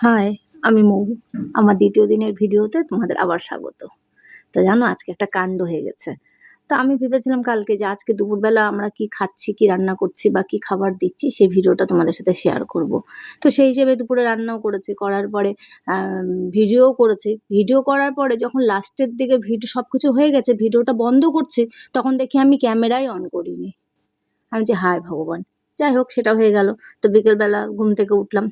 High, আমি মৌ। আমার দ্বিতীয় দিনের ভিডিওতে তোমাদের আবার স্বাগত। তো জানো আজকে একটা কাণ্ড হয়ে গেছে। তো আমি ভেবেছিলাম কালকে যে আজকে দুপুরবেলা আমরা কি খাচ্ছি, কি রান্না করছি বা কি খাবার দিচ্ছি সেই ভিডিওটা তোমাদের সাথে শেয়ার করব। তো সেই হিসেবে দুপুরে রান্নাও করেছি, করার পরে ভিডিও করেছি। ভিডিও করার পরে যখন লাস্টের দিকে সব কিছু হয়ে গেছে, ভিডিওটা বন্ধ করছি, তখন দেখি আমি ক্যামেরাই অন করিনি। আমি যে হায় ভগবান, যাই হোক সেটা হয়ে গেল। তো বিকেলবেলা ঘুম থেকে উঠলাম,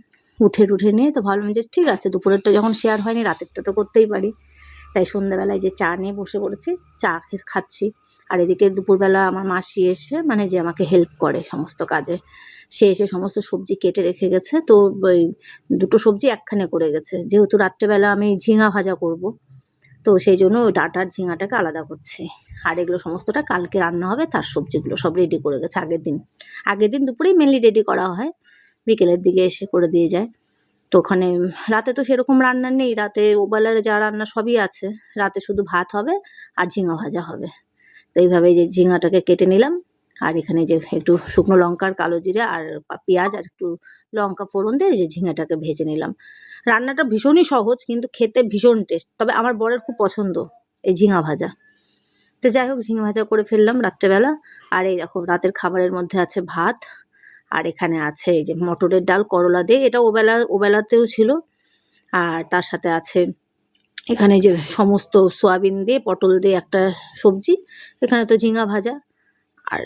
উঠে নিয়ে তো ভাবলাম যে ঠিক আছে, দুপুরেরটা যখন শেয়ার হয়নি রাতেরটা তো করতেই পারি। তাই সন্ধ্যাবেলায় যে চা নিয়ে বসে পড়েছি, চা খাচ্ছি। আর এদিকে দুপুরবেলা আমার মাসি এসে, মানে যে আমাকে হেল্প করে সমস্ত কাজে, সে এসে সমস্ত সবজি কেটে রেখে গেছে। তো ওই দুটো সবজি একখানে করে গেছে, যেহেতু রাত্রেবেলা আমি ঝিঙা ভাজা করব, তো সেই জন্য ওই ডাঁটার ঝিঙাটাকে আলাদা করছি। আর এগুলো সমস্তটা কালকে রান্না হবে, তার সবজিগুলো সব রেডি করে গেছে আগের দিন দুপুরেই মেনলি রেডি করা হয়, বিকেলের দিকে এসে করে দিয়ে যায়। তো ওখানে রাতে তো সেরকম রান্না নেই, রাতে ওবেলার যা রান্না সবই আছে, রাতে শুধু ভাত হবে আর ঝিঙা ভাজা হবে। তো এইভাবে যে ঝিঙাটাকে কেটে নিলাম, আর এখানে যে একটু শুকনো লঙ্কার কালো জিরে আর পেঁয়াজ আর একটু লঙ্কা ফোড়ন দিয়ে এই যে ঝিঙাটাকে ভেজে নিলাম। রান্নাটা ভীষণই সহজ, কিন্তু খেতে ভীষণ টেস্ট। তবে আমার বরের খুব পছন্দ এই ঝিঙা ভাজা। তো যাই হোক, ঝিঙে ভাজা করে ফেললাম রাত্রেবেলা। আর এই দেখো রাতের খাবারের মধ্যে আছে ভাত, আর এখানে আছে এই যে মটরের ডাল করলা দিয়ে, এটা ওবেলাতেও ছিল। আর তার সাথে আছে এখানে যে সমস্ত সোয়াবিন দিয়ে পটল দিয়ে একটা সবজি, এখানে তো ঝিঙা ভাজা আর